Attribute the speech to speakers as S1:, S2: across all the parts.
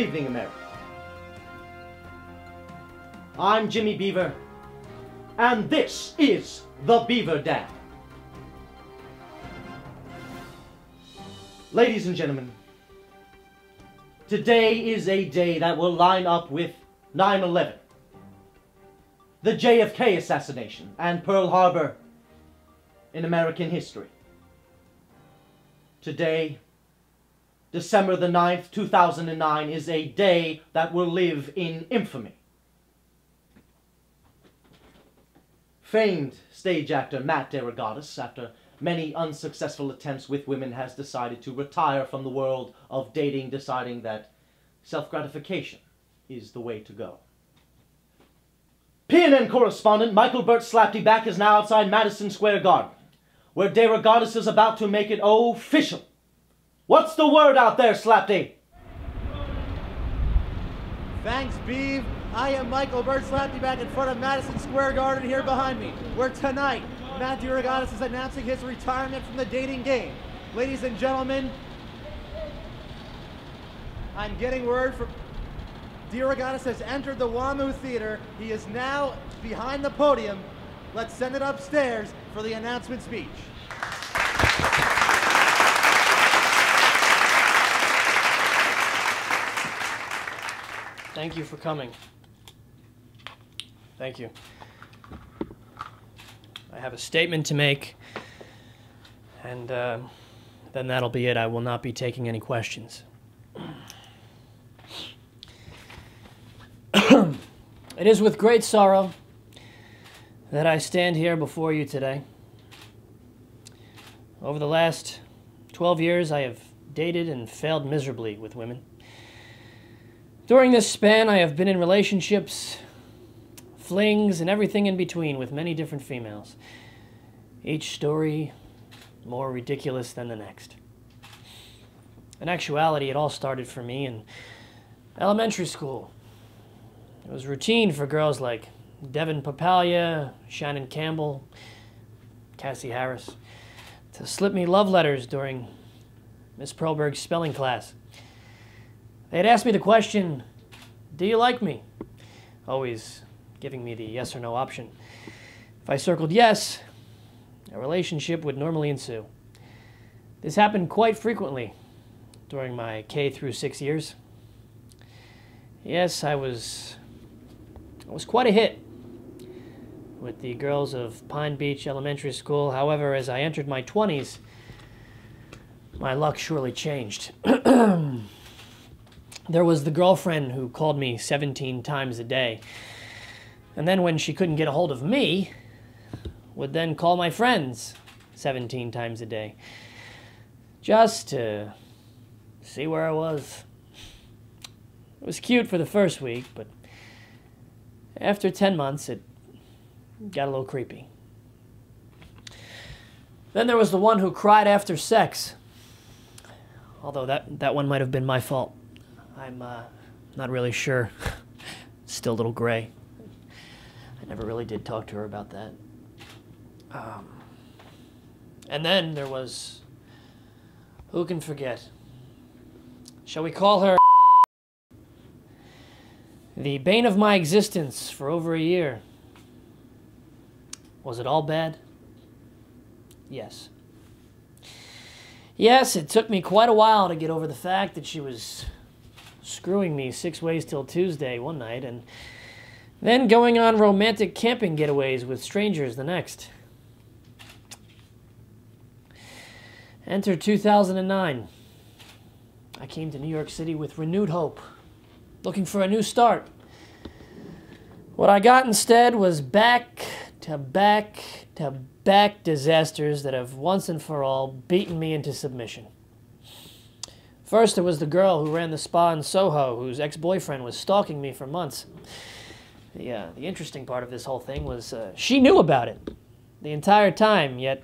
S1: evening, America. I'm Jimmy Beaver, and this is the Beaver Dam. Ladies and gentlemen, today is a day that will line up with 9/11, the JFK assassination, and Pearl Harbor in American history. Today, December the 9th, 2009, is a day that will live in infamy. Famed stage actor Matt Rogatis, after many unsuccessful attempts with women, has decided to retire from the world of dating, deciding that self-gratification is the way to go. PNN correspondent Michael Burt Slapdyback is now outside Madison Square Garden, where Rogatis is about to make it official. What's the word out there, Slapdy?
S2: Thanks, Beav. I am Michael Burt Slapdyback in front of Madison Square Garden here behind me, where tonight, Matt Rogatis is announcing his retirement from the dating game. Ladies and gentlemen, I'm getting word from Rogatis has entered the WAMU Theater. He is now behind the podium. Let's send it upstairs for the announcement speech.
S3: Thank you for coming. Thank you. I have a statement to make, and then that'll be it. I will not be taking any questions. It is with great sorrow that I stand here before you today. Over the last 12 years, I have dated and failed miserably with women. During this span, I have been in relationships, flings, and everything in between with many different females. Each story more ridiculous than the next. In actuality, it all started for me in elementary school. It was routine for girls like Devin Papalia, Shannon Campbell, Cassie Harris to slip me love letters during Miss Perlberg's spelling class. They'd ask me the question, "Do you like me?" Always giving me the yes or no option. If I circled yes, a relationship would normally ensue. This happened quite frequently during my K through 6 years. Yes, I was quite a hit with the girls of Pine Beach Elementary School. However, as I entered my 20s, my luck surely changed. There was the girlfriend who called me 17 times a day. And then when she couldn't get a hold of me, would then call my friends 17 times a day. Just to see where I was. It was cute for the first week, but after 10 months, it got a little creepy. Then there was the one who cried after sex. Although that one might have been my fault. I'm not really sure. Still a little gray. I never really did talk to her about that. And then there was, who can forget? Shall we call her the bane of my existence for over a year? Was it all bad? Yes. Yes, it took me quite a while to get over the fact that she was screwing me 6 ways till Tuesday one night, and then going on romantic camping getaways with strangers the next. Enter 2009. I came to New York City with renewed hope, looking for a new start. What I got instead was back-to-back-to-back disasters that have once and for all beaten me into submission. First, there was the girl who ran the spa in Soho, whose ex-boyfriend was stalking me for months. The interesting part of this whole thing was she knew about it the entire time, yet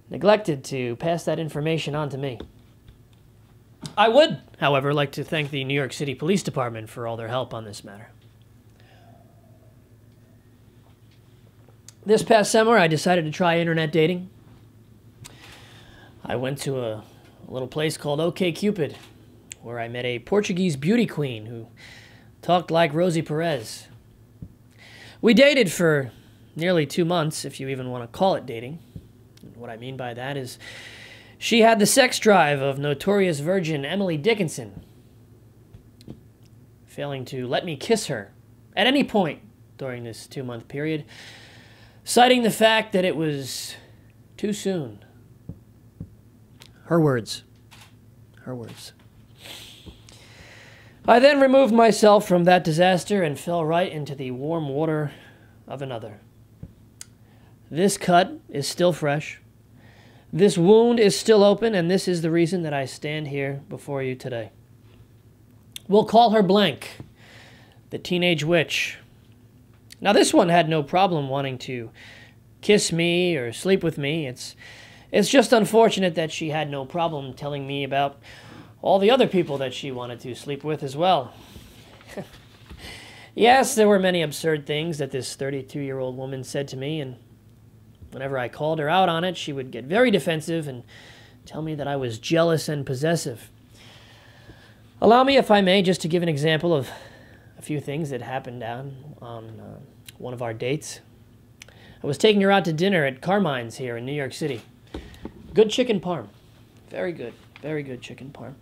S3: neglected to pass that information on to me. I would, however, like to thank the New York City Police Department for all their help on this matter. This past summer, I decided to try internet dating. I went to a little place called OkCupid, where I met a Portuguese beauty queen who talked like Rosie Perez. We dated for nearly 2 months, if you even want to call it dating. What I mean by that is she had the sex drive of notorious virgin Emily Dickinson, failing to let me kiss her at any point during this 2-month period, citing the fact that it was too soon. Her words. Her words. I then removed myself from that disaster and fell right into the warm water of another. This cut is still fresh. This wound is still open, and this is the reason that I stand here before you today. We'll call her Blank, the teenage witch. Now, this one had no problem wanting to kiss me or sleep with me. It's just unfortunate that she had no problem telling me about all the other people that she wanted to sleep with as well. Yes, there were many absurd things that this 32-year-old woman said to me, and whenever I called her out on it, she would get very defensive and tell me that I was jealous and possessive. Allow me, if I may, just to give an example of a few things that happened down on one of our dates. I was taking her out to dinner at Carmine's here in New York City. Good chicken parm. Very good. Very good chicken parm.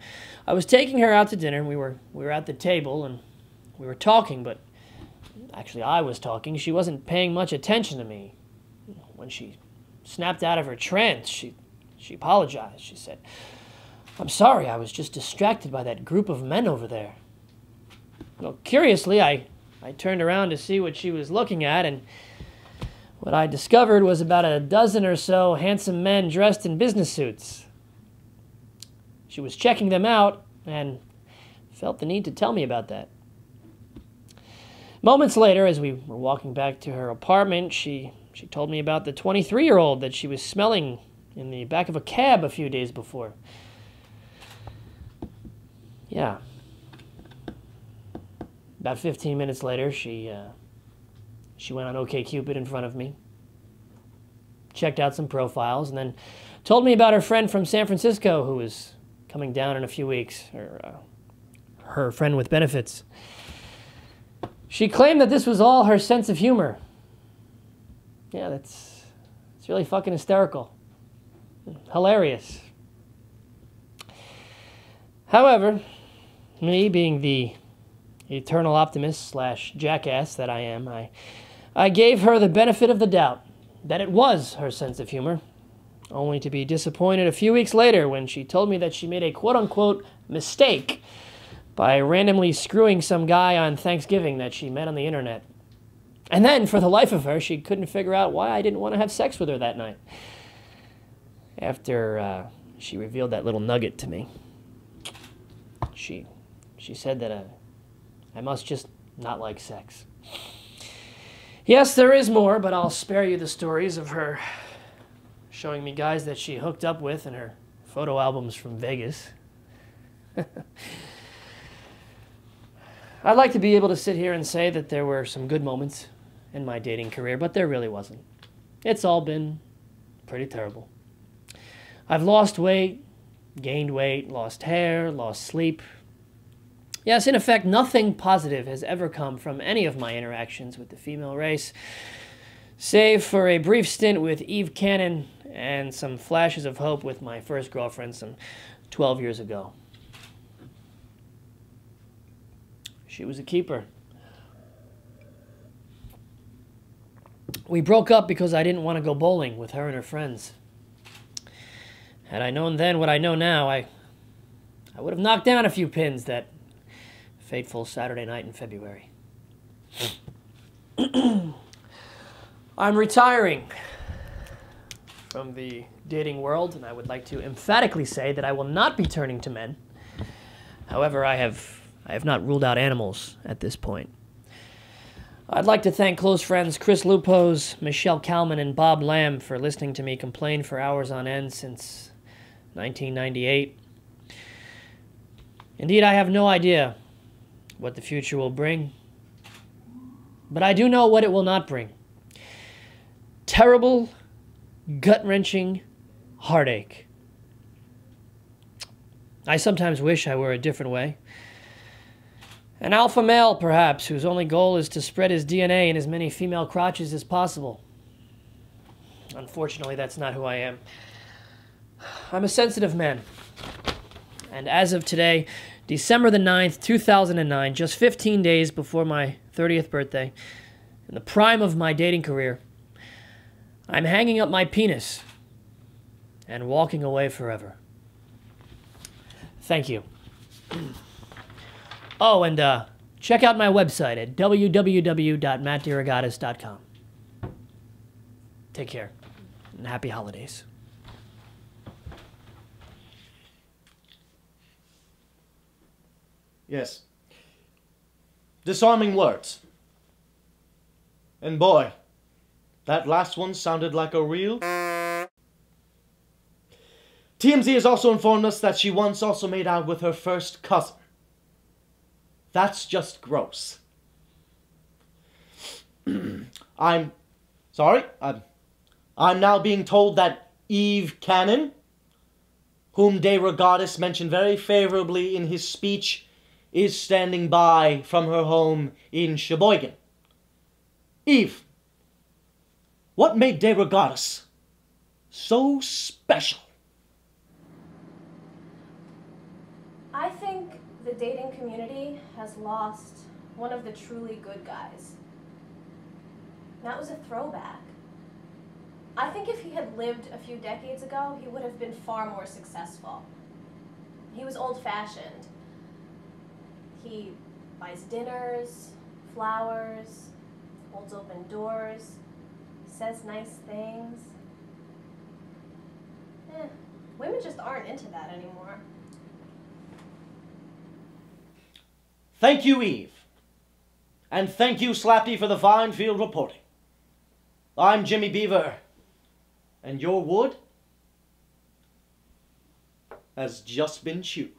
S3: I was taking her out to dinner, and we were at the table, and we were talking, but actually I was talking. She wasn't paying much attention to me. When she snapped out of her trance, she apologized. She said, "I'm sorry, I was just distracted by that group of men over there." Well, curiously, I turned around to see what she was looking at, and what I discovered was about a dozen or so handsome men dressed in business suits. She was checking them out and felt the need to tell me about that. Moments later, as we were walking back to her apartment, she told me about the 23-year-old that she was smelling in the back of a cab a few days before. Yeah. About 15 minutes later, she went on OkCupid in front of me, checked out some profiles, and then told me about her friend from San Francisco who was coming down in a few weeks, her friend with benefits. She claimed that this was all her sense of humor. Yeah, it's really fucking hysterical. Hilarious. However, me being the eternal optimist / jackass that I am, I gave her the benefit of the doubt that it was her sense of humor, only to be disappointed a few weeks later when she told me that she made a quote-unquote mistake by randomly screwing some guy on Thanksgiving that she met on the internet. And then, for the life of her, she couldn't figure out why I didn't want to have sex with her that night. After she revealed that little nugget to me, she said that I must just not like sex. Yes, there is more, but I'll spare you the stories of her showing me guys that she hooked up with in her photo albums from Vegas. I'd like to be able to sit here and say that there were some good moments in my dating career, but there really wasn't. It's all been pretty terrible. I've lost weight, gained weight, lost hair, lost sleep. Yes, in effect, nothing positive has ever come from any of my interactions with the female race, save for a brief stint with Eve Cannon and some flashes of hope with my first girlfriend some 12 years ago. She was a keeper. We broke up because I didn't want to go bowling with her and her friends. Had I known then what I know now, I would have knocked down a few pins that fateful Saturday night in February. I'm retiring from the dating world, and I would like to emphatically say that I will not be turning to men. However, I have not ruled out animals at this point. I'd like to thank close friends Chris Lupos, Michelle Kalman, and Bob Lamb for listening to me complain for hours on end since 1998. Indeed, I have no idea what the future will bring, but I do know what it will not bring. Terrible, gut-wrenching heartache. I sometimes wish I were a different way. An alpha male, perhaps, whose only goal is to spread his DNA in as many female crotches as possible. Unfortunately, that's not who I am. I'm a sensitive man. And as of today, December the 9th, 2009, just 15 days before my 30th birthday, in the prime of my dating career, I'm hanging up my penis and walking away forever. Thank you. Oh, and check out my website at www.mattderogatis.com. Take care, and happy holidays.
S1: Yes. Disarming words. And boy, that last one sounded like a real... TMZ has also informed us that she once also made out with her first cousin. That's just gross. I'm sorry. I'm now being told that Eve Cannon, whom De Rogatis mentioned very favorably in his speech, is standing by from her home in Sheboygan. Eve, what made De Rogatis so special?
S4: I think the dating community has lost one of the truly good guys. That was a throwback. I think if he had lived a few decades ago, he would have been far more successful. He was old-fashioned. He buys dinners, flowers, holds open doors, says nice things. Women just aren't into that anymore.
S1: Thank you, Eve. And thank you, Slappy, for the fine field reporting. I'm Jimmy Beaver, and your wood has just been chewed.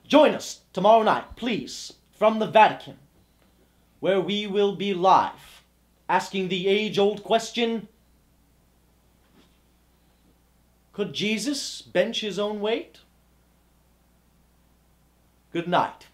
S1: Join us tomorrow night, please, from the Vatican, where we will be live, asking the age-old question, could Jesus bench his own weight? Good night.